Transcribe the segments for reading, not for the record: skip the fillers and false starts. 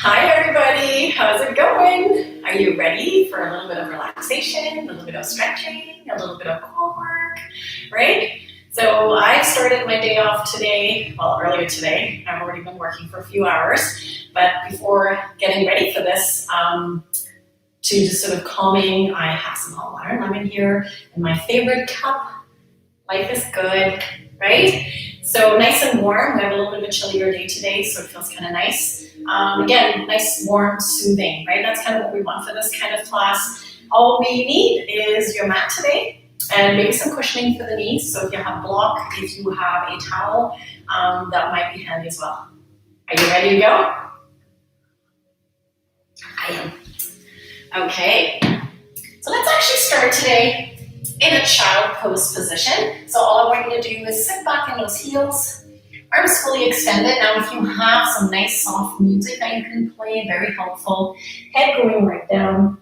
Hi everybody, how's it going? Are you ready for a little bit of relaxation, a little bit of stretching, a little bit of core work, right? So I started my day off today, well earlier today. I've already been working for a few hours, but before getting ready for this, to just sort of calming, I have some hot water lemon here in my favorite cup. Life is good, right? So nice and warm. We have a little bit of a chillier day today, so it feels kind of nice. Again, nice, warm, soothing, right? That's kind of what we want for this kind of class. All we need is your mat today and maybe some cushioning for the knees. So if you have block, if you have a towel, that might be handy as well. Are you ready to go? I am. Okay. So let's actually start today in a child pose position. So all I want you to do is sit back in those heels, arms fully extended. Now if you have some nice soft music that you can play, very helpful, head going right down.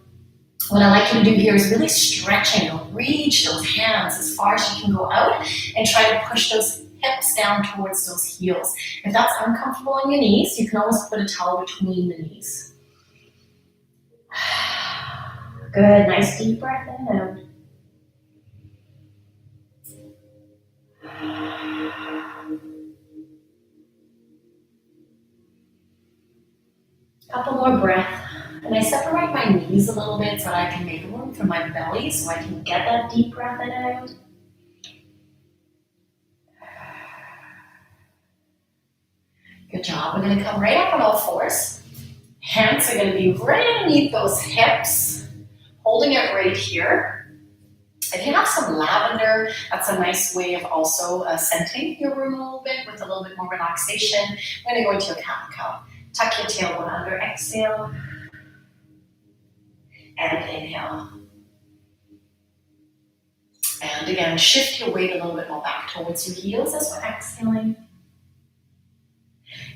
What I like you to do here is really stretching. Reach those hands as far as you can go out and try to push those hips down towards those heels. If that's uncomfortable on your knees, you can always put a towel between the knees. Good, nice deep breath in and out. Couple more breath. And I separate my knees a little bit so that I can make room for my belly so I can get that deep breath in and out. Good job. We're going to come right up on all fours. Hands are going to be right underneath those hips, holding it right here. If you have some lavender, that's a nice way of also scenting your room a little bit with a little bit more relaxation. We're going to go into a cat-cow. Tuck your tailbone under, exhale, and inhale. And again, shift your weight a little bit more back towards your heels as we're exhaling.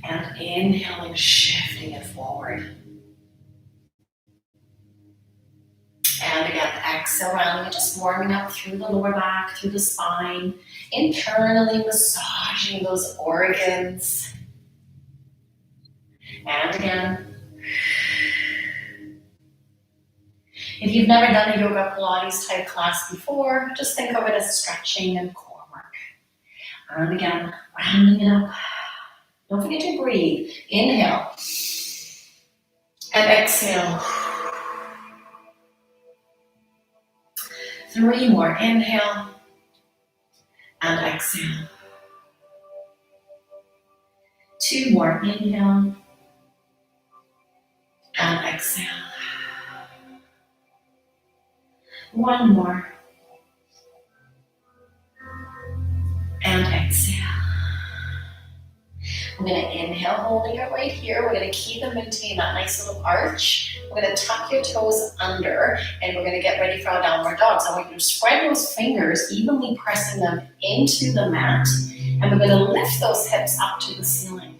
And inhaling, shifting it forward. And again, exhale, rounding, just warming up through the lower back, through the spine, internally massaging those organs. And again, if you've never done a yoga Pilates type class before, just think of it as stretching and core work. And again, rounding it up. Don't forget to breathe. Inhale. And exhale. 3 more. Inhale. And exhale. 2 more. Inhale. And exhale. 1 more. And exhale. We're going to inhale, holding it right here. We're going to keep and maintain that nice little arch. We're going to tuck your toes under, and we're going to get ready for our downward dog. So I want you to spread those fingers, evenly pressing them into the mat, and we're going to lift those hips up to the ceiling.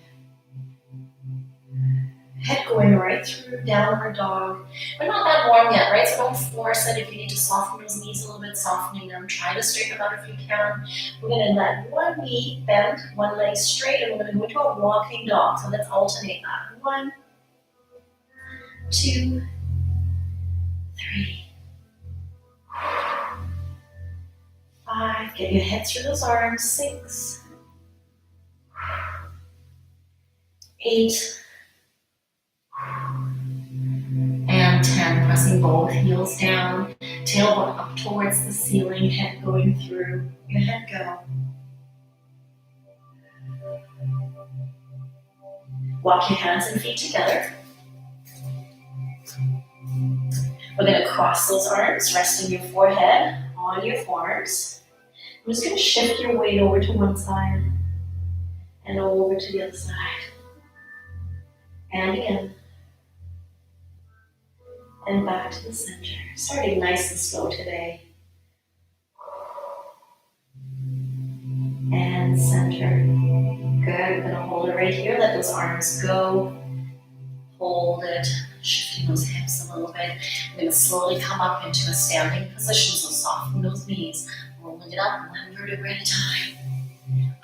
Head going right through downward dog. We're not that warm yet, right? So don't force it. If you need to soften those knees a little bit, softening them. Try to straighten them out if you can. We're going to let one knee bend, one leg straight, and we're going to go into a walking dog. So let's alternate that. 1, 2, 3, 5. Get your head through those arms. 6, 8, and 10, pressing both heels down, tailbone up towards the ceiling, head going through, your head go. Walk your hands and feet together. We're going to cross those arms, resting your forehead on your forearms. I'm just going to shift your weight over to one side and over to the other side. And again. And back to the center. Starting nice and slow today. And center. Good. We're going to hold it right here. Let those arms go. Hold it. Shifting those hips a little bit. We're going to slowly come up into a standing position. So soften those knees. Rolling it up 1 vertebra at a time.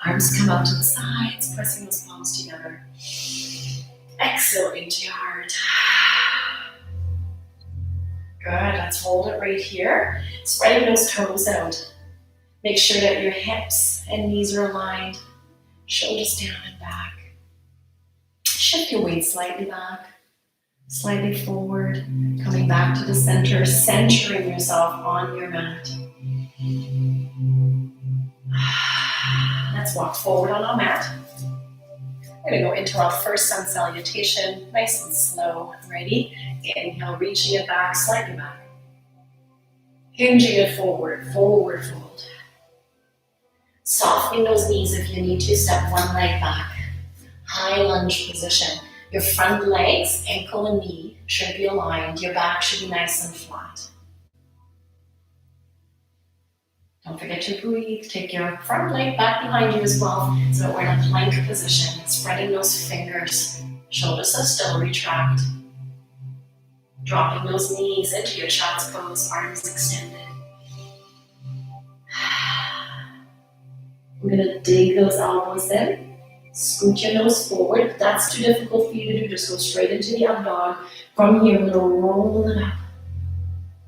Arms come up to the sides. Pressing those palms together. Exhale into your heart. Good, let's hold it right here. Spreading those toes out. Make sure that your hips and knees are aligned. Shoulders down and back. Shift your weight slightly back, slightly forward. Coming back to the center, centering yourself on your mat. Let's walk forward on our mat. We're going to go into our first sun salutation, nice and slow. Ready? Inhale, reaching it back, slightly back. Hinging it forward, forward fold. Softening those knees if you need to. Step one leg back. High lunge position. Your front legs, ankle and knee, should be aligned. Your back should be nice and flat. Don't forget to breathe. Take your front leg back behind you as well, so that we're in a plank position. Spreading those fingers. Shoulders are still retract. Dropping those knees into your child's pose, arms extended. We're going to dig those elbows in. Scoot your nose forward. If that's too difficult for you to do, just go straight into the up dog. From here, we're going to roll it up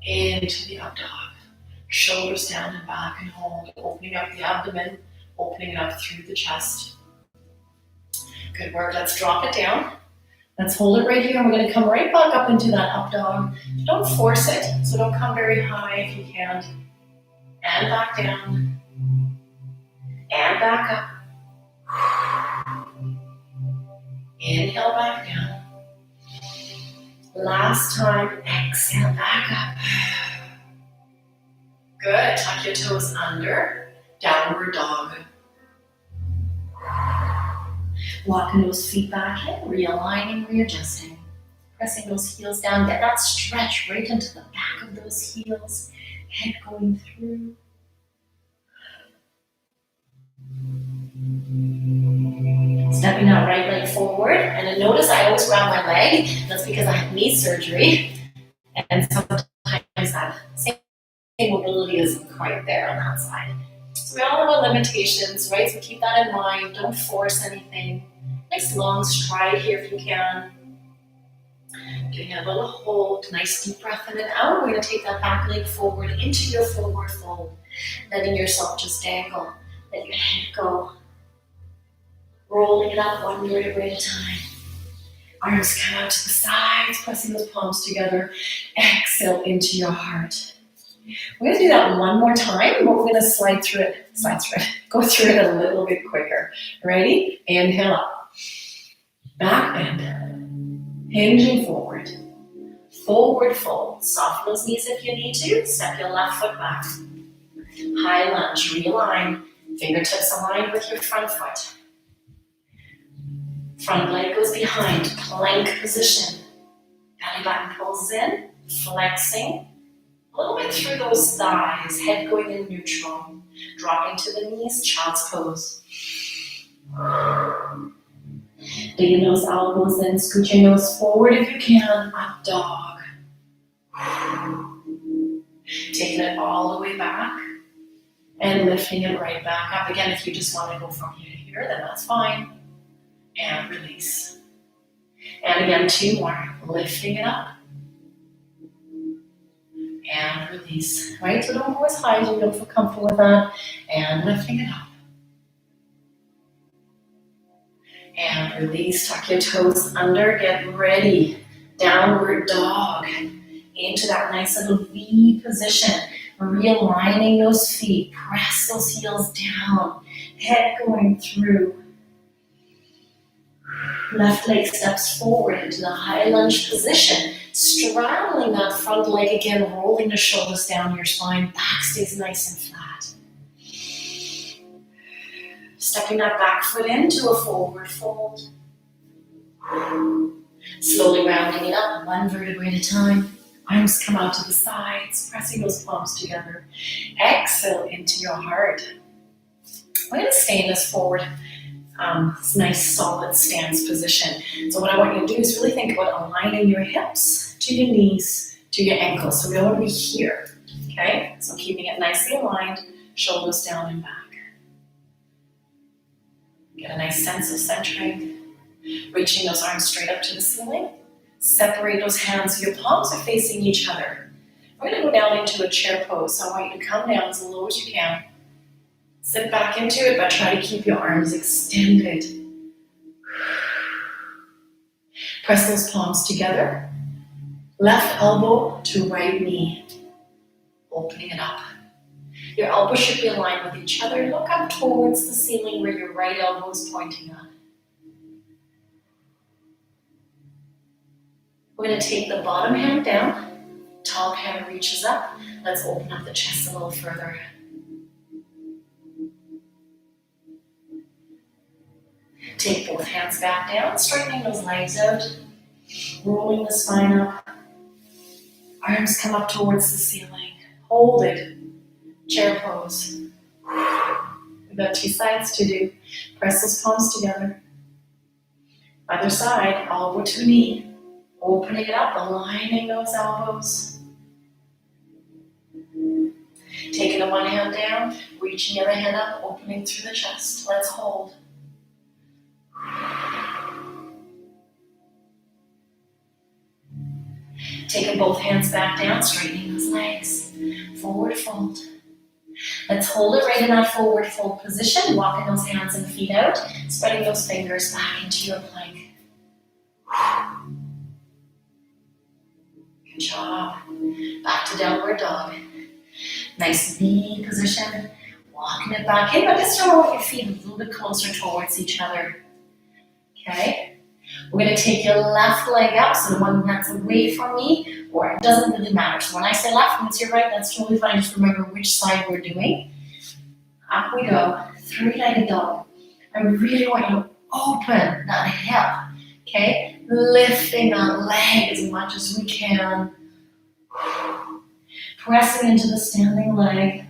into the up dog. Shoulders down and back and hold. Opening up the abdomen, opening it up through the chest. Good work. Let's drop it down. Let's hold it right here. We're going to come right back up into that up dog. Don't force it, so don't come very high if you can't. And back down. And back up. Inhale back down. Last time, exhale back up. Good, tuck your toes under, downward dog. Walking those feet back in, realigning, readjusting. Pressing those heels down, get that stretch right into the back of those heels. Head going through. Stepping that right leg forward, and then notice I always grab my leg. That's because I had knee surgery, and sometimes that same mobility isn't quite there on that side. So we all have our limitations, right? So keep that in mind. Don't force anything. Nice long stride here if you can. Doing a little hold, nice deep breath in and out. We're going to take that back leg forward into your forward fold, letting yourself just dangle. Let your head go. Rolling it up one vertebrae at a time. Arms come out to the sides, pressing those palms together. Exhale into your heart. We're going to do that one more time, but we're going to go through it a little bit quicker. Ready? Inhale up. Back bend. Hinging forward. Forward fold. Soften those knees if you need to. Step your left foot back. High lunge. Realign. Fingertips aligned with your front foot. Front leg goes behind. Plank position. Belly button pulls in. Flexing. A little bit through those thighs, head going in neutral. Dropping to the knees, child's pose. Digging those elbows in, scoot your nose forward if you can, up dog. Taking it all the way back and lifting it right back up. Again, if you just want to go from here to here, then that's fine. And release. And again, two more, lifting it up. And release, right? So don't go as high as you don't feel comfortable with that. And lifting it up. And release, tuck your toes under, get ready. Downward dog. Into that nice little V position. Realigning those feet, press those heels down. Head going through. Left leg steps forward into the high lunge position. Straddling that front leg again, rolling the shoulders down your spine. Back stays nice and flat. Stepping that back foot into a forward fold. Slowly rounding it up, one vertebrae at a time. Arms come out to the sides, pressing those palms together. Exhale into your heart. We're going to stay in this forward this nice solid stance position. So what I want you to do is really think about aligning your hips to your knees, to your ankles. So we don't want to be here, okay? So keeping it nicely aligned, shoulders down and back. Get a nice sense of centering. Reaching those arms straight up to the ceiling. Separate those hands so your palms are facing each other. We're going to go down into a chair pose, so I want you to come down as low as you can. Sit back into it, but try to keep your arms extended. Press those palms together. Left elbow to right knee. Opening it up. Your elbows should be aligned with each other. Look up towards the ceiling where your right elbow is pointing up. We're going to take the bottom hand down. Top hand reaches up. Let's open up the chest a little further. Take both hands back down, straightening those legs out. Rolling the spine up. Arms come up towards the ceiling. Hold it. Chair pose. We've got 2 sides to do. Press those palms together. Other side, elbow to knee. Opening it up, aligning those elbows. Taking the one hand down, reaching the other hand up, opening through the chest. Let's hold. Taking both hands back down, straightening those legs. Forward fold. Let's hold it right in that forward fold position, walking those hands and feet out, spreading those fingers back into your plank. Good job. Back to downward dog. Nice knee position. Walking it back in, but just roll your feet a little bit closer towards each other. Okay? We're going to take your left leg up, so the one that's away from me, or it doesn't really matter. So when I say left and it's your right, that's totally fine. Just remember which side we're doing. Up we go. 3-legged dog. I really want you to open that hip. Okay? Lifting that leg as much as we can. Pressing into the standing leg.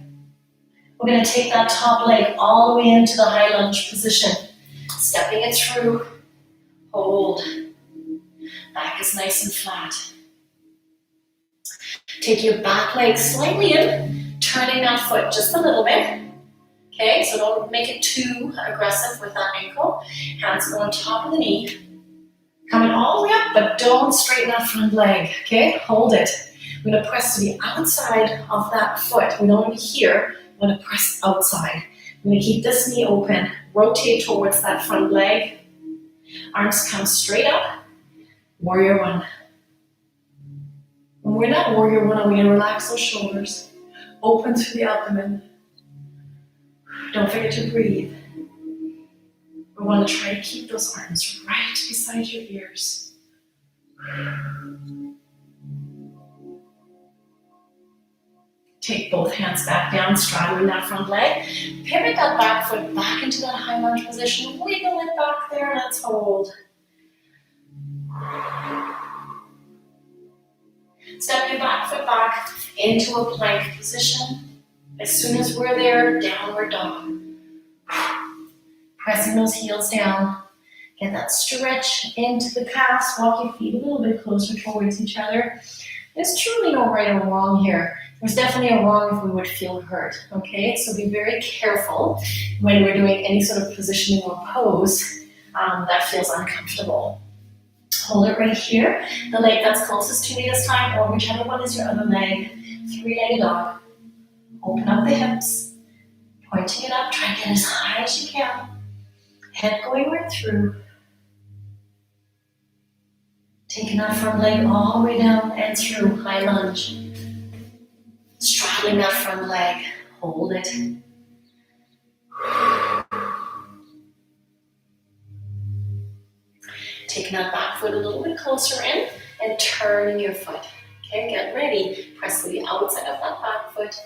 We're going to take that top leg all the way into the high lunge position. Stepping it through. Hold. Back is nice and flat. Take your back leg slightly in, turning that foot just a little bit. Okay, so don't make it too aggressive with that ankle. Hands go on top of the knee. Coming all the way up, but don't straighten that front leg. Okay, hold it. We're going to press to the outside of that foot. We don't want to be here. We're going to press outside. We're going to keep this knee open. Rotate towards that front leg. Arms come straight up. Warrior one. When we're in that warrior one, we're going to relax those shoulders. Open through the abdomen. Don't forget to breathe. We want to try to keep those arms right beside your ears. Take both hands back down, straddling that front leg. Pivot that back foot back into that high lunge position. Wiggle it back there. Let's hold. Step your back foot back into a plank position. As soon as we're there, downward dog. Pressing those heels down. Get that stretch into the calves. Walk your feet a little bit closer towards each other. There's truly no right or wrong here. There's definitely a wrong if we would feel hurt, okay? So be very careful when we're doing any sort of positioning or pose that feels uncomfortable. Hold it right here. The leg that's closest to me this time, or whichever one is your other leg. 3-legged dog. Open up the hips. Pointing it up. Try to get as high as you can. Head going right through. Taking that front leg all the way down and through. High lunge. Straddling that front leg. Hold it. Taking that back foot a little bit closer in and turning your foot. Okay, get ready. Press to the outside of that back foot.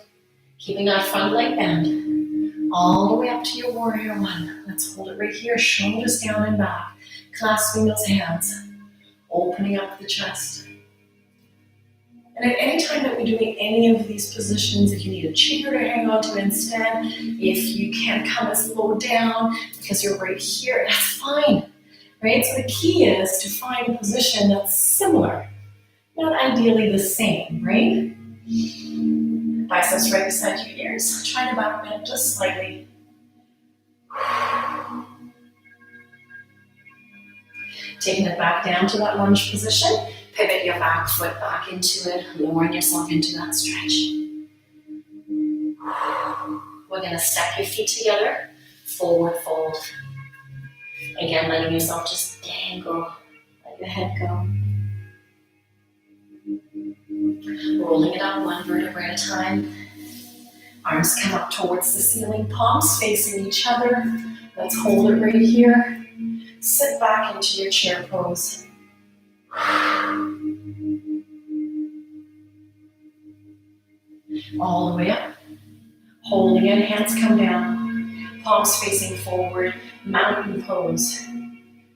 Keeping that front leg bend. All the way up to your warrior one. Let's hold it right here. Shoulders down and back. Clasping those hands. Opening up the chest. And at any time that we're doing any of these positions, if you need a chair to hang on to instead, if you can't come as low down because you're right here, that's fine. Right? So the key is to find a position that's similar, not ideally the same, right? Biceps right beside your ears. Try to back bend just slightly. Taking it back down to that lunge position. Pivot your back foot back into it, lowering yourself into that stretch. We're going to step your feet together, forward fold. Again, letting yourself just dangle, let your head go. Rolling it up one vertebrae at a time. Arms come up towards the ceiling, palms facing each other. Let's hold it right here. Sit back into your chair pose. All the way up. Holding it, hands come down. Palms facing forward, mountain pose.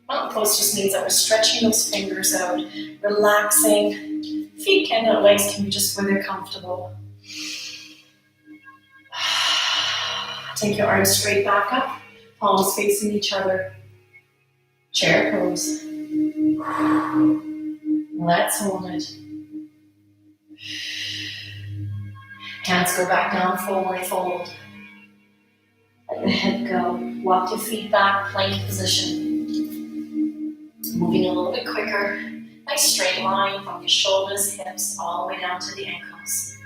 Mountain pose just means that we're stretching those fingers out, relaxing. Feet and legs can be just where they're comfortable. Take your arms straight back up, palms facing each other. Chair pose. Let's hold it. Hands go back down, forward fold. Let your head go. Walk your feet back, plank position. Moving a little bit quicker. Nice straight line from your shoulders, hips, all the way down to the ankles.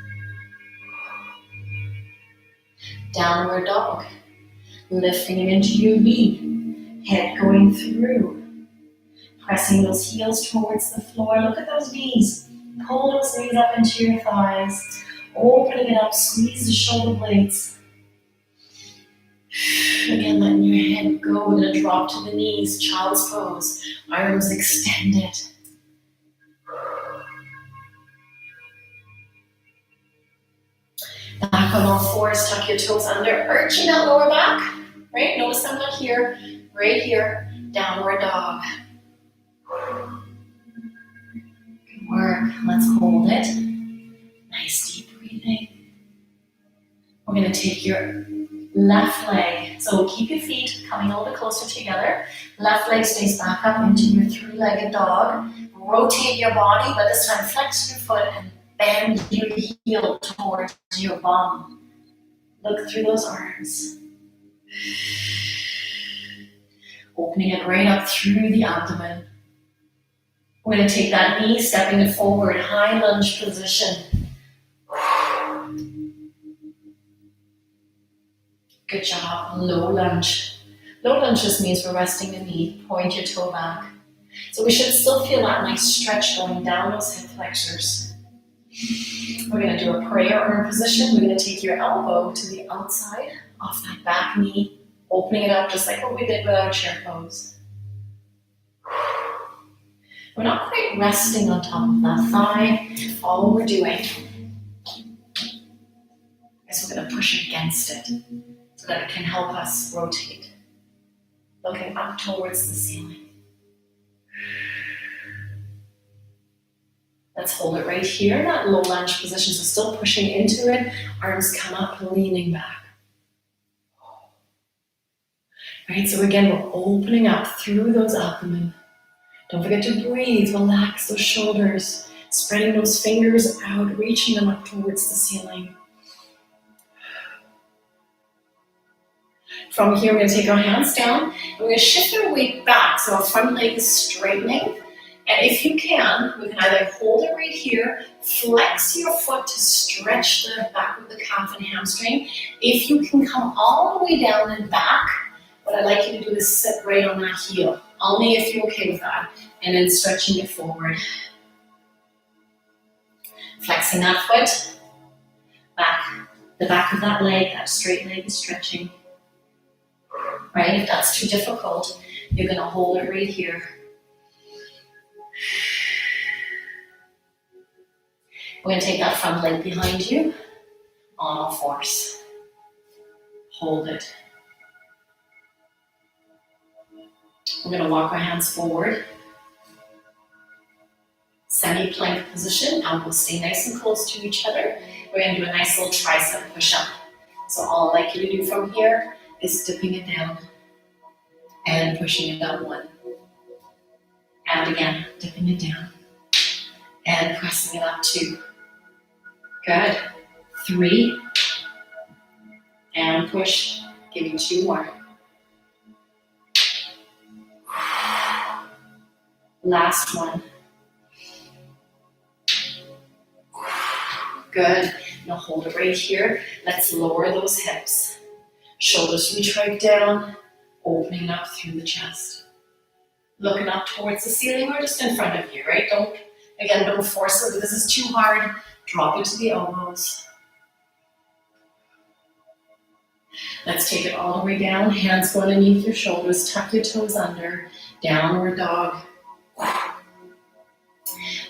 Downward dog. Lifting into your V. Head going through. Pressing those heels towards the floor. Look at those knees. Pull those knees up into your thighs. Opening it up, squeeze the shoulder blades. Again, letting your head go. We're going to drop to the knees, child's pose. Arms extended. Back on all fours, tuck your toes under, arching that lower back. Right? Notice I'm not here, right here. Downward dog. Good work. Let's hold it. Nice deep breathing. We're going to take your left leg. So keep your feet coming a little bit closer together. Left leg stays back up into your three-legged dog. Rotate your body, but this time flex your foot and bend your heel towards your bum. Look through those arms. Opening it right up through the abdomen. We're going to take that knee, stepping it forward, high lunge position. Good job. Low lunge. Low lunge just means we're resting the knee. Point your toe back. So we should still feel that nice stretch going down those hip flexors. We're going to do a prayer arm position. We're going to take your elbow to the outside off that back knee, opening it up just like what we did with our chair pose. We're not quite resting on top of that thigh. All we're doing is we're going to push against it so that it can help us rotate. Looking up towards the ceiling. Let's hold it right here, that low lunge position, so still pushing into it. Arms come up, leaning back. Right, so again, we're opening up through those abdomen. Don't forget to breathe, relax those shoulders, spreading those fingers out, reaching them up towards the ceiling. From here, we're going to take our hands down, and we're going to shift our weight back, so our front leg is straightening. And if you can, we can either hold it right here, flex your foot to stretch the back of the calf and hamstring. If you can come all the way down and back, what I'd like you to do is sit right on that heel, only if you're okay with that, and then stretching it forward. Flexing that foot, back, the back of that leg, that straight leg is stretching. Right, if that's too difficult, you're going to hold it right here. We're going to take that front leg behind you on all fours. Hold it. We're going to walk our hands forward. Semi-plank position. Elbows stay nice and close to each other. We're going to do a nice little tricep push-up. So all I'd like you to do from here is dipping it down and pushing it up 1. And again, dipping it down and pressing it up 2. Good. 3. And push. Give me 2 more. Last one. Good. Now hold it right here. Let's lower those hips. Shoulders reach right down, opening up through the chest. Looking up towards the ceiling or just in front of you, right? Don't force it. If this is too hard, drop it to the elbows. Let's take it all the way down. Hands go underneath your shoulders. Tuck your toes under. Downward dog.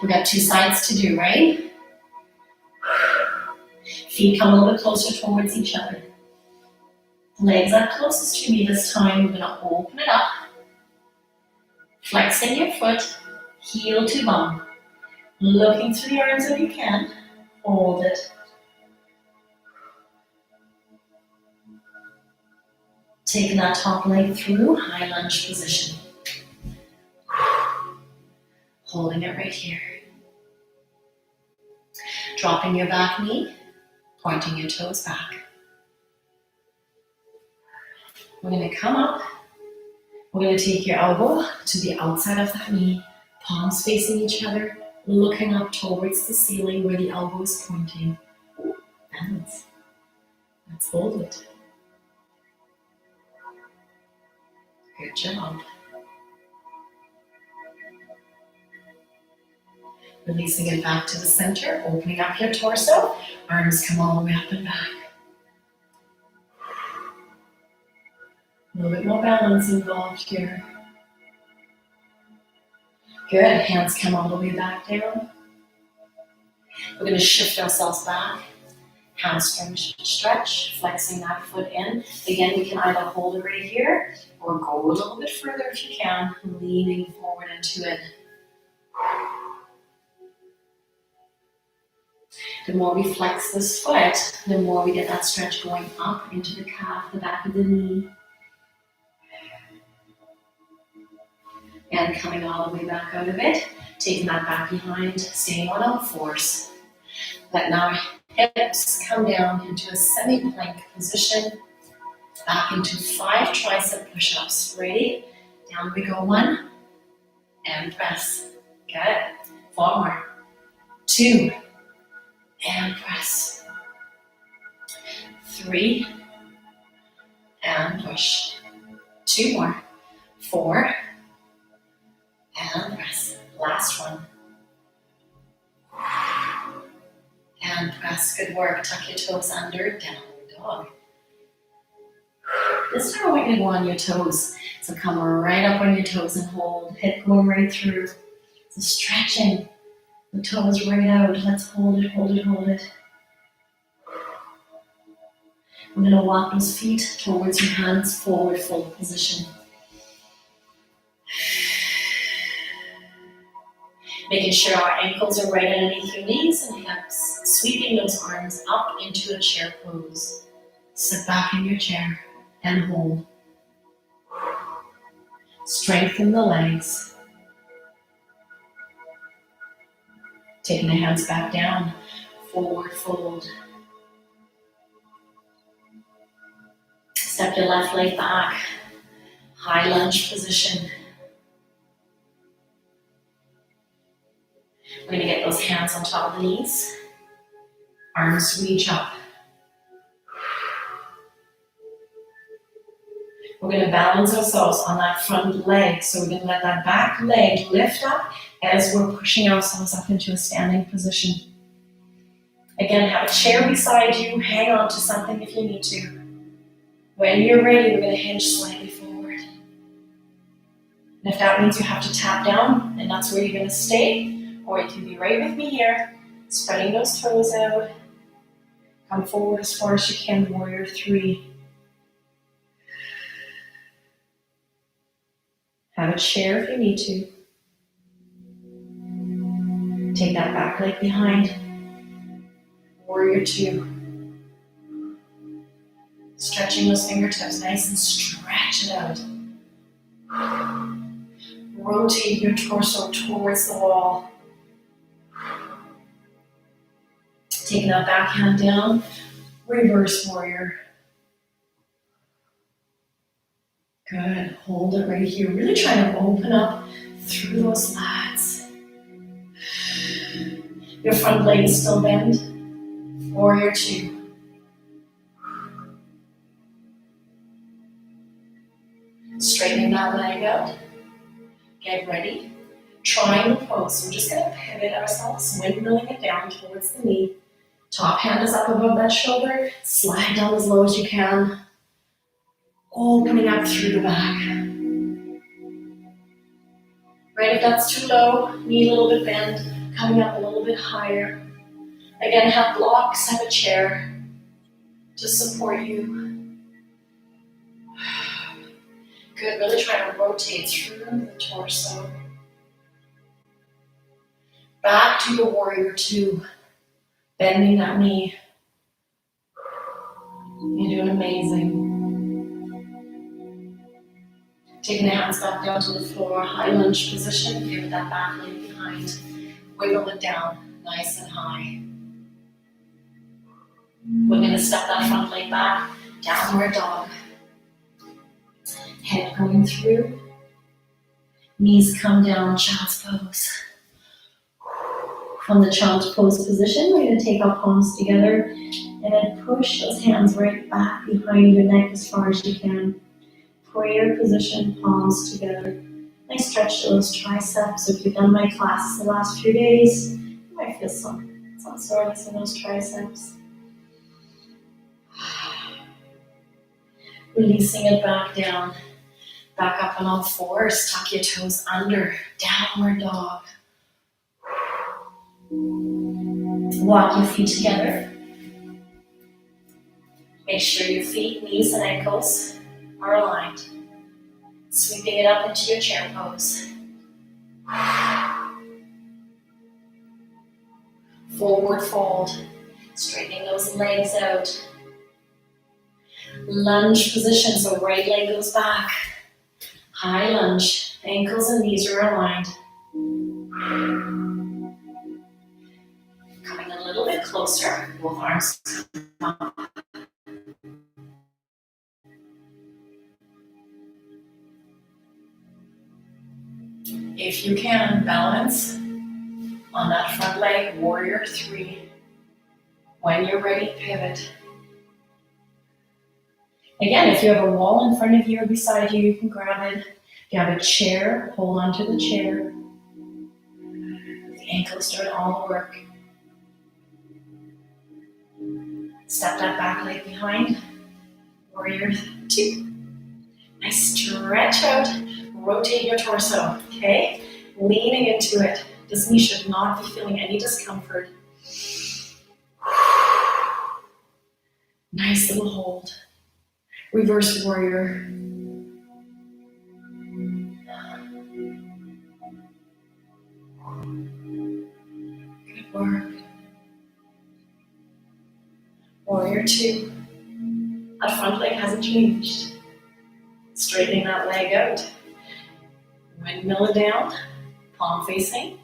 We got 2 sides to do, right? Feet come a little bit closer towards each other. Legs up closest to me this time. We're going to open it up. Flexing your foot. Heel to bum. Looking through the arms if you can. Hold it. Taking that top leg through, high lunge position. Holding it right here. Dropping your back knee, pointing your toes back. We're going to come up. We're going to take your elbow to the outside of that knee, palms facing each other, looking up towards the ceiling where the elbow is pointing. Balance. Let's hold it. Good job. Releasing it back to the center, opening up your torso. Arms come all the way up and back. A little bit more balance involved here. Good. Hands come all the way back down. We're going to shift ourselves back. Hamstring stretch, flexing that foot in. Again, we can either hold it right here or go a little bit further if you can, leaning forward into it. The more we flex this foot, the more we get that stretch going up into the calf, the back of the knee. And coming all the way back out of it, taking that back behind, staying on all fours. Let now hips come down into a semi-plank position, back into 5 tricep push-ups. Ready? Down we go. 1, and press. Good. 4 more. 2, and press. 3, and push. 2 more. 4, and press. Last one. And press. Good work. Tuck your toes under. Downward dog. This time I want you to go on your toes. So come right up on your toes and hold. Hip going right through. So stretching the toes right out. Let's hold it, hold it, hold it. We're going to walk those feet towards your hands, forward fold position. Making sure our ankles are right underneath your knees and hips. Sweeping those arms up into a chair pose. Sit back in your chair and hold. Strengthen the legs. Taking the hands back down. Forward fold. Step your left leg back. High lunge position. We're going to get those hands on top of the knees. Arms reach up. We're going to balance ourselves on that front leg. So we're going to let that back leg lift up as we're pushing ourselves up into a standing position. Again, have a chair beside you. Hang on to something if you need to. When you're ready, we're going to hinge slightly forward. And if that means you have to tap down, and that's where you're going to stay, or you can be right with me here, spreading those toes out. Come forward as far as you can, warrior 3. Have a chair if you need to. Take that back leg behind. Warrior 2. Stretching those fingertips nice and stretch it out. Rotate your torso towards the wall. Taking that back hand down, reverse warrior. Good, hold it right here. Really trying to open up through those lats. Your front leg is still bent. Warrior two. Straightening that leg out. Get ready. Triangle pose. So we're just going to pivot ourselves, windmilling it down towards the knee. Top hand is up above that shoulder. Slide down as low as you can. Opening up through the back. Right, if that's too low, knee a little bit bent, coming up a little bit higher. Again, have blocks, have a chair to support you. Good, really try to rotate through the torso. Back to the warrior two, bending that knee. You're doing amazing. Taking the hands back down to the floor, high lunge position, give that back leg behind. Wiggle it down, nice and high. We're going to step that front leg back, downward dog. Head going through. Knees come down, child's pose. From the child's pose position, we're going to take our palms together and then push those hands right back behind your neck as far as you can. Prayer position, palms together. Nice stretch to those triceps. So if you've done my classes the last few days, you might feel some soreness in those triceps. Releasing it back down. Back up on all fours. Tuck your toes under. Downward dog. Walk your feet together. Make sure your feet, knees, and ankles are aligned. Sweeping it up into your chair pose. Forward fold. Straightening those legs out. Lunge position, so right leg goes back. High lunge. Ankles and knees are aligned. Coming a little bit closer. Both arms come up. If you can, balance on that front leg, warrior three. When you're ready, pivot. Again, if you have a wall in front of you or beside you, you can grab it. If you have a chair, hold on to the chair. The ankles doing all the work. Step that back leg behind. Warrior two. Nice stretch out. Rotate your torso, okay? Leaning into it. This knee should not be feeling any discomfort. Nice little hold. Reverse warrior. Good work. Warrior two. That front leg hasn't changed. Straightening that leg out. Windmill it down, palm facing.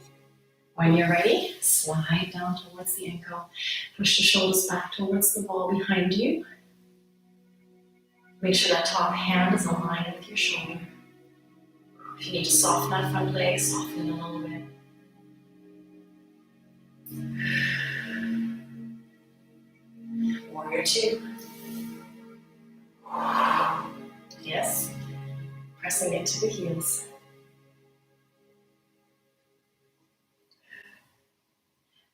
When you're ready, slide down towards the ankle. Push the shoulders back towards the wall behind you. Make sure that top hand is aligned with your shoulder. If you need to soften that front leg, soften it a little bit. Warrior two. Yes. Pressing into the heels.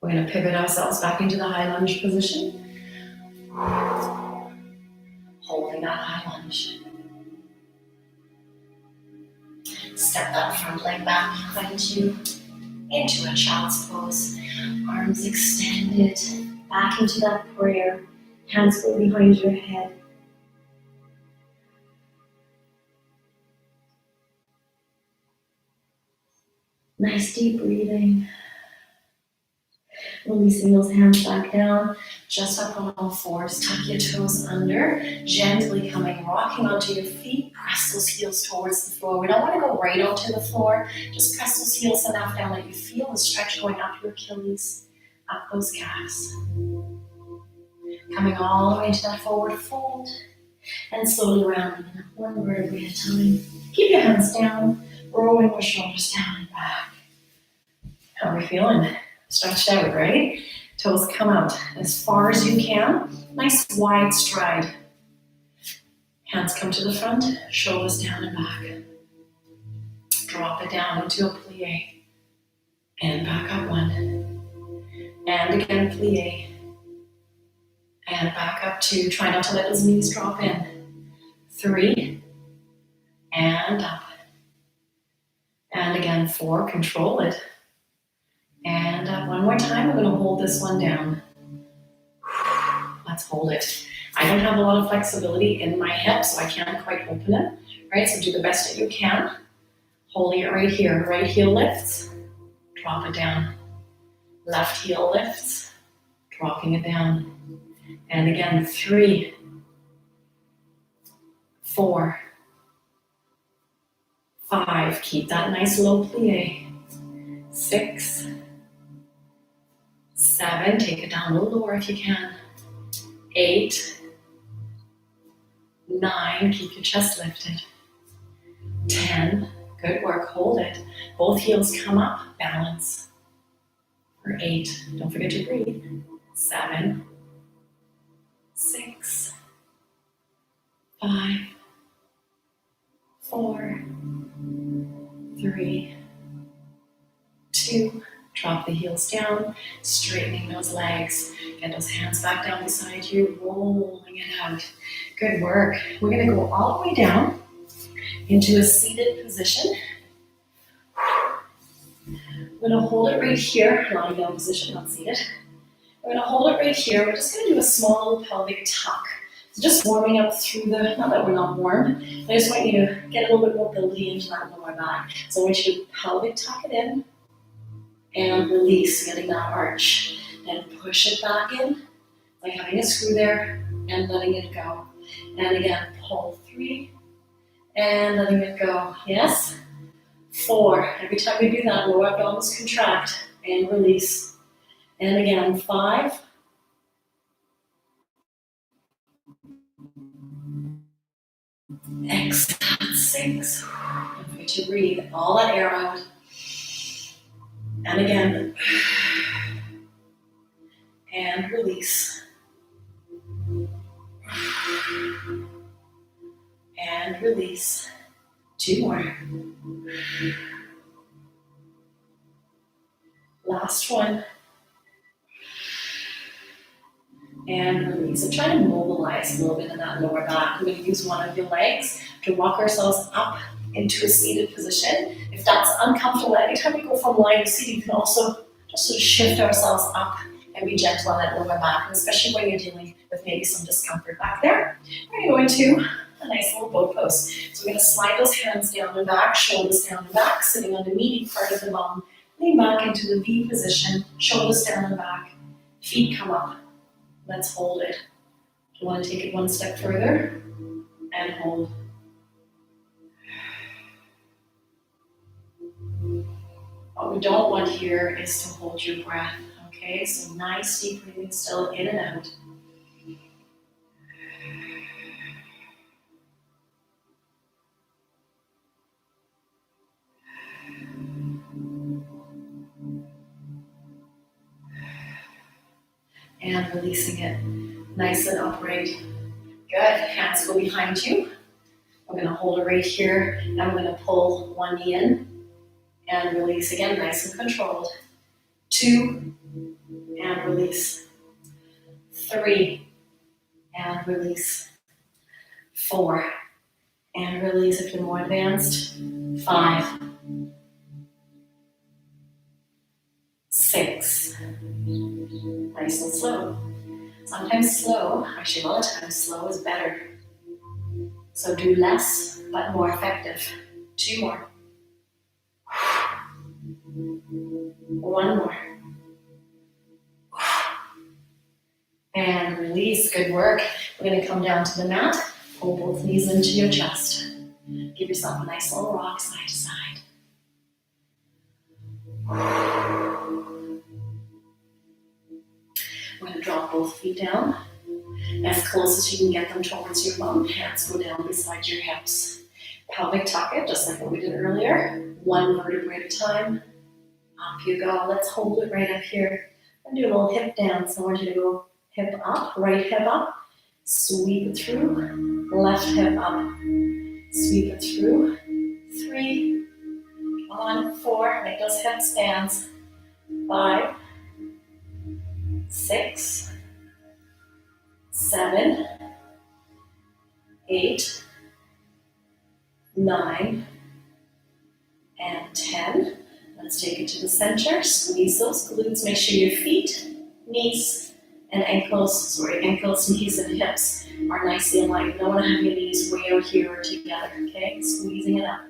We're going to pivot ourselves back into the high lunge position. Holding that high lunge. Step that front leg back behind you into a child's pose. Arms extended back into that prayer. Hands go behind your head. Nice deep breathing. Releasing those hands back down, just up on all fours. Tuck your toes under, gently coming, rocking onto your feet. Press those heels towards the floor. We don't want to go right onto the floor. Just press those heels enough down that you feel the stretch going up your Achilles, up those calves. Coming all the way into that forward fold, and slowly rounding up one vertebrae at a time. Keep your hands down. Rolling the shoulders down and back. How are we feeling? Stretched out, right? Toes come out as far as you can. Nice wide stride. Hands come to the front, shoulders down and back. Drop it down into a plie. And back up one. And again, plie. And back up two. Try not to let those knees drop in. 3. And up. And again, 4. Control it. And up. One more time. We're going to hold this one down. Let's hold it. I don't have a lot of flexibility in my hips, so I can't quite open it. Right? So do the best that you can. Holding it right here. Right heel lifts. Drop it down. Left heel lifts. Dropping it down. And again, 3, 4, 5. Keep that nice low plie. 6, 7. Take it down a little lower if you can. 8, 9. Keep your chest lifted. 10. Good work. Hold it. Both heels come up. Balance. For 8. Don't forget to breathe. 7, 6, 5, 4, 3, 2. Drop the heels down, straightening those legs. Get those hands back down beside you, rolling it out. Good work. We're going to go all the way down into a seated position. We're going to hold it right here, lying down position, not seated. We're going to hold it right here. We're just going to do a small little pelvic tuck. So just warming up through the, not that we're not warm, I just want you to get a little bit more mobility into that lower back. So I want you to pelvic tuck it in and release, getting that arch. Then push it back in, like having a screw there and letting it go. And again, pull 3 and letting it go. Yes? 4. Every time we do that, lower abdominals contract and release. And again, 5. Exhale, 6. Don't forget to breathe all that air out. And again. And release. And release. 2 more. Last one. And release. And try to mobilize a little bit in that lower back. We're going to use one of your legs to walk ourselves up into a seated position. If that's uncomfortable, anytime we go from lying to seated, you can also just sort of shift ourselves up and be gentle on that lower back, and especially when you're dealing with maybe some discomfort back there. We're going to go into a nice little boat pose. So we're going to slide those hands down and back, shoulders down and back, sitting on the meaty part of the bum. Lean back into the V position, shoulders down and back, feet come up. Let's hold it. You want to take it one step further and hold. What we don't want here is to hold your breath. Okay, so nice deep breathing still in and out. And releasing it nice and upright. Good. Hands go behind you. We're going to hold it right here. And I'm going to pull one knee in and release again, nice and controlled. 2 and release. 3 and release. 4 and release if you're more advanced. 5, 6. Nice and slow. Sometimes slow, actually a lot of times slow is better. So do less, but more effective. 2 more. 1 more. And release, good work. We're going to come down to the mat, pull both knees into your chest. Give yourself a nice little rock side to side. We're going to drop both feet down as close as you can get them towards your bum. Hands go down beside your hips. Pelvic tuck it, just like what we did earlier. One vertebrae at a time. Up you go. Let's hold it right up here. And do a little hip dance. I want you to go hip up, right hip up. Sweep it through. Left hip up. Sweep it through. 3, 1, 4. Make those hips dance. 5, 6, 7, 8, 9, and 10. Let's take it to the center. Squeeze those glutes. Make sure your feet, knees, and ankles, knees, and hips are nicely aligned. You don't want to have your knees way out here or together, okay? Squeezing it up.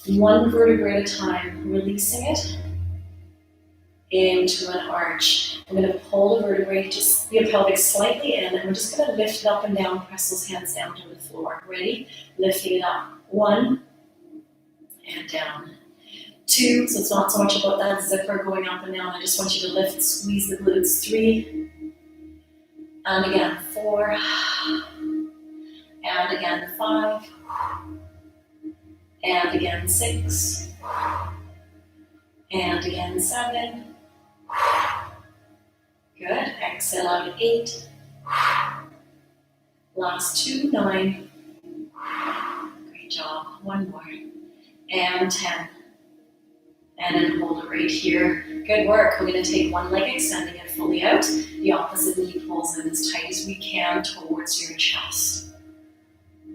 One vertebrae at a time, releasing it into an arch. I'm going to pull the vertebrae, just your pelvic slightly in, and we're just going to lift it up and down, press those hands down to the floor. Ready? Lifting it up. 1, and down. 2, so it's not so much about that zipper going up and down. I just want you to lift, squeeze the glutes. 3, and again, 4, and again, 5, and again, 6, and again, 7. Good. Exhale out at 8. Last 2, 9. Great job. 1 more. And 10. And then hold it right here. Good work. We're going to take one leg, extending it fully out. The opposite knee pulls in as tight as we can towards your chest.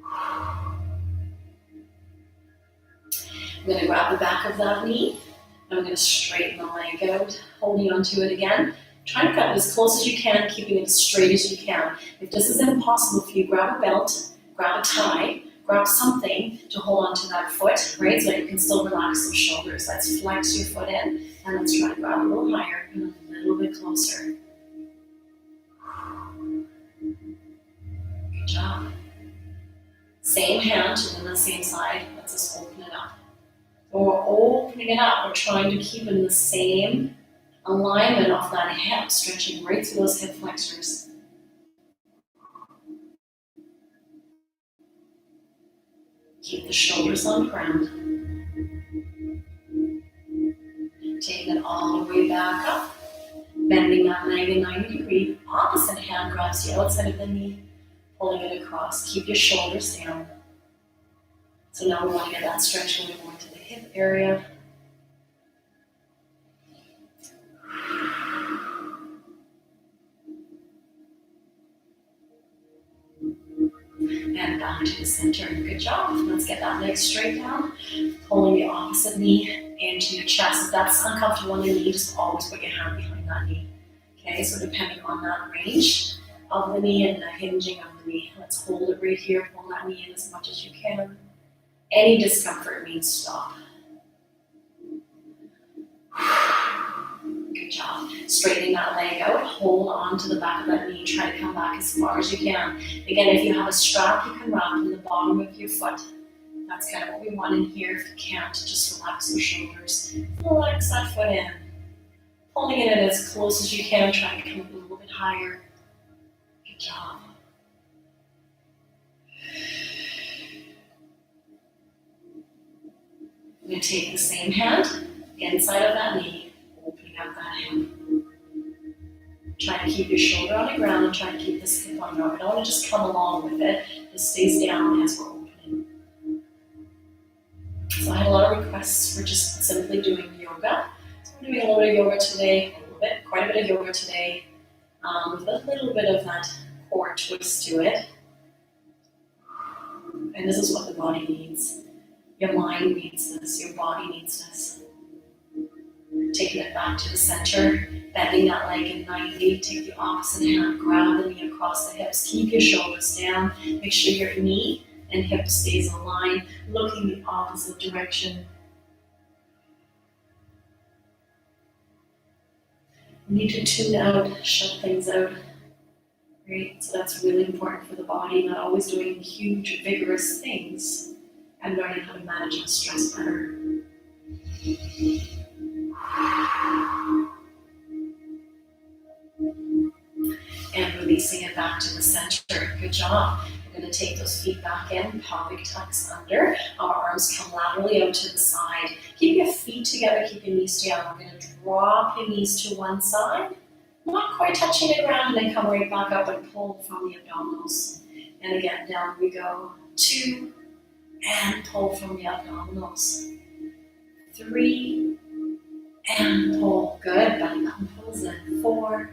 I'm going to grab the back of that knee. I'm going to straighten the leg out, holding onto it again. Try to cut it as close as you can, keeping it as straight as you can. If this is impossible for you, grab a belt, grab a tie, grab something to hold onto that foot, right? So that you can still relax those shoulders. Let's flex your foot in, and let's try to grab a little higher and a little bit closer. Good job. Same hand on the same side. Let's just open it up. When we're opening it up, we're trying to keep in the same alignment of that hip, stretching right through those hip flexors. Keep the shoulders on the ground. Taking it all the way back up. Bending that leg in 90 degrees. Opposite hand grabs the outside of the knee, pulling it across. Keep your shoulders down. So now we want to get that stretch when we go into the hip area. And back to the center. Good job. Let's get that leg straight down. Pulling the opposite knee into your chest. If that's uncomfortable on your knee, just always put your hand behind that knee. Okay, so depending on that range of the knee and the hinging of the knee, let's hold it right here. Pull that knee in as much as you can. Any discomfort means stop. Good job. Straightening that leg out. Hold on to the back of that knee. Try to come back as far as you can. Again, if you have a strap, you can wrap in the bottom of your foot. That's kind of what we want in here. If you can't, just relax your shoulders. Relax that foot in. Pulling it in as close as you can. Try to come up a little bit higher. Good job. I'm going to take the same hand, inside of that knee, opening up that hip. Try to keep your shoulder on the ground and try to keep this hip on the ground. I don't want to just come along with it. It stays down as we're opening. So I had a lot of requests for just simply doing yoga. So we're doing a little bit of yoga today, quite a bit of yoga today, with a little bit of that core twist to it. And this is what the body needs. Your mind needs this, your body needs this. Taking it back to the center, bending that leg in 90, take the opposite hand, grab the knee across the hips, keep your shoulders down, make sure your knee and hip stays aligned, looking the opposite direction. You need to tune out, shut things out. Right? So that's really important for the body, not always doing huge, vigorous things, and learning how to manage your stress better. And releasing it back to the center. Good job. I'm We're going to take those feet back in, pelvic tucks under. Our arms come laterally out to the side. Keep your feet together, keep your knees together. We're going to drop your knees to one side, not quite touching the ground, and then come right back up and pull from the abdominals. And again, down we go. 2, and pull from the abdominals. 3, and pull. Good. Belly button pulls in. 4,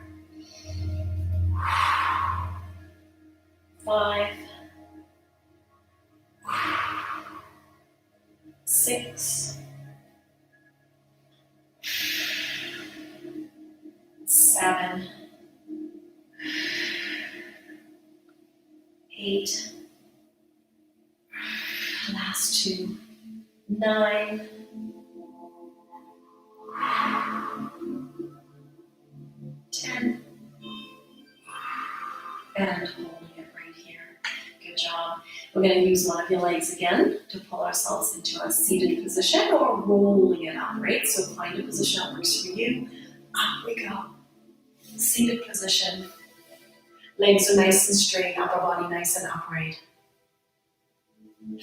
5, 6, 7, 8, last 2, 9, 10, and holding it right here. Good job. We're going to use one of your legs again to pull ourselves into a seated position or rolling it up, right? So find a position that works for you. Up we go. Seated position. Legs are nice and straight, upper body nice and upright.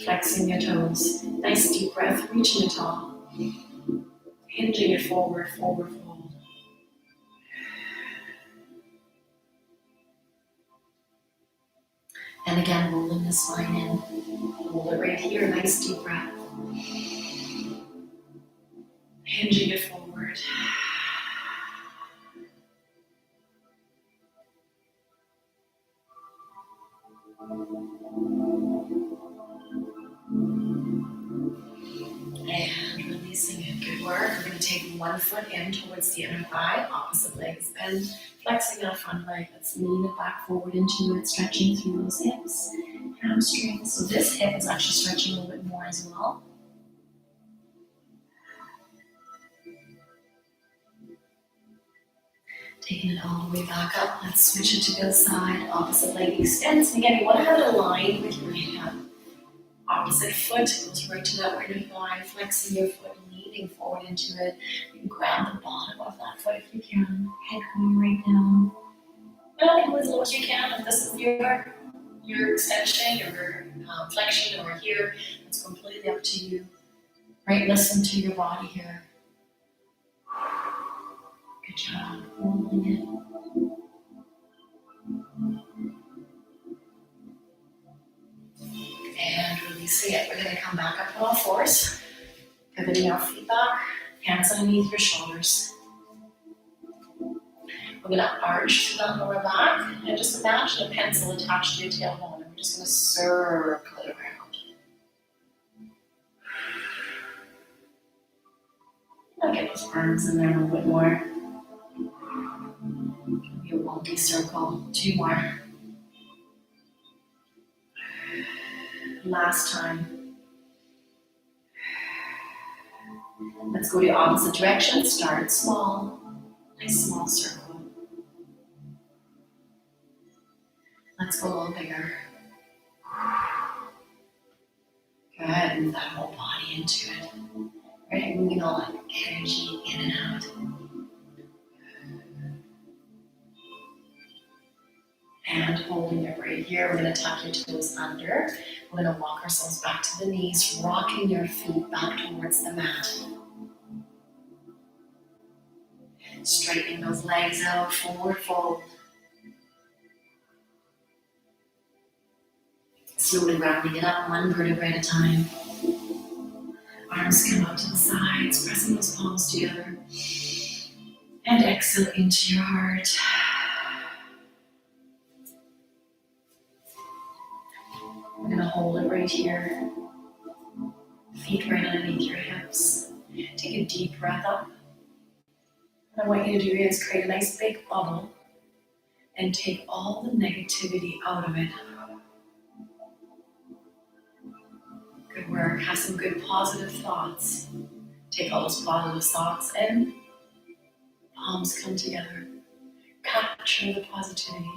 Flexing your toes. Nice deep breath, reaching it tall. Hinging it forward, forward fold. And again, rolling the spine in. Hold it right here, nice deep breath. Hinging it forward. And releasing it. Good work. We're going to take one foot in towards the inner thigh, opposite legs bend, flexing our front leg. Let's lean it back forward into it, stretching through those hips, hamstrings. So this hip is actually stretching a little bit more as well. Taking it all the way back up. Let's switch it to the other side. Opposite leg extends. And again, you want to have it aligned with your hip. Opposite foot goes right to that inner thigh, flexing your foot, leaning forward into it. You can grab the bottom of that foot if you can. Head going right down. Go as low as you can. If this is your extension, your flexion over here, it's completely up to you. Right, listen to your body here. Good job. Holding it. And releasing it. We're going to come back up on all fours. Pivoting our feet back, hands underneath your shoulders. We're going to arch the lower back and just imagine a pencil attached to your tailbone. And we're just going to circle it around. I'll get those arms in there a little bit more. It'll be a wonky circle. 2 more. Last time. Let's go the opposite direction. Start small. Nice small circle. Let's go a little bigger. Good. Move that whole body into it. Right? Moving all that energy in and out. And holding it right here. We're going to tuck your toes under. We're going to walk ourselves back to the knees, rocking your feet back towards the mat. Straightening those legs out, forward fold. Slowly rounding it up, one vertebra at a time. Arms come out to the sides, pressing those palms together. And exhale into your heart. We're going to hold it right here. Feet right underneath your hips. Take a deep breath up. What I want you to do is create a nice big bubble and take all the negativity out of it. Good work. Have some good positive thoughts. Take all those positive thoughts in. Palms come together. Capture the positivity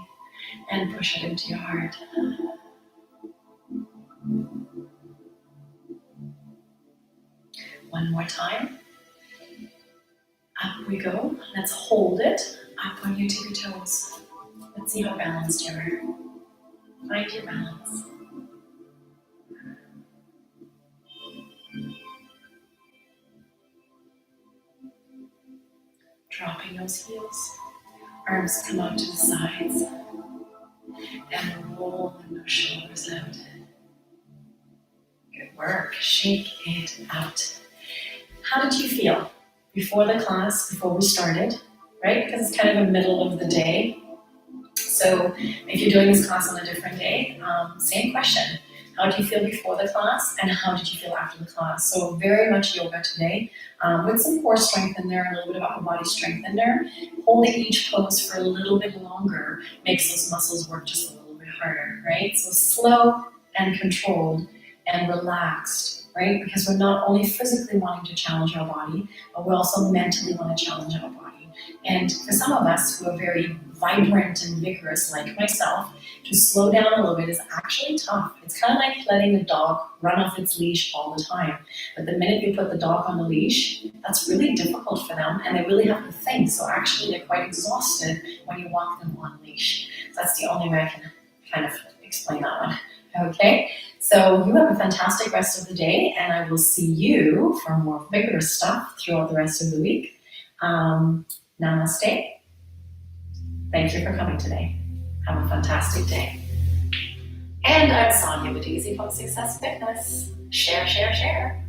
and push it into your heart. One more time. Up we go. Let's hold it up on your tippy toes. Let's see how balanced you are. Find your balance. behind those heels. Arms come out to the sides. And roll those shoulders out. Good work. Shake it out. How did you feel before the class, before we started, right? Because it's kind of the middle of the day. So if you're doing this class on a different day, same question. How did you feel before the class and how did you feel after the class? So very much yoga today with some core strength in there, a little bit of upper body strength in there. Holding each pose for a little bit longer makes those muscles work just a little bit harder, right? So slow and controlled and relaxed, right? Because we're not only physically wanting to challenge our body, but we also mentally want to challenge our body. And for some of us who are very vibrant and vigorous, like myself, to slow down a little bit is actually tough. It's kind of like letting the dog run off its leash all the time. But the minute you put the dog on the leash, that's really difficult for them, and they really have to think. So actually, they're quite exhausted when you walk them on leash. So that's the only way I can kind of explain that one. Okay, so you have a fantastic rest of the day, and I will see you for more vigorous stuff throughout the rest of the week. Namaste. Thank you for coming today. Have a fantastic day. And I'm Sonia with Easy Fun Success Fitness. Share, share, share.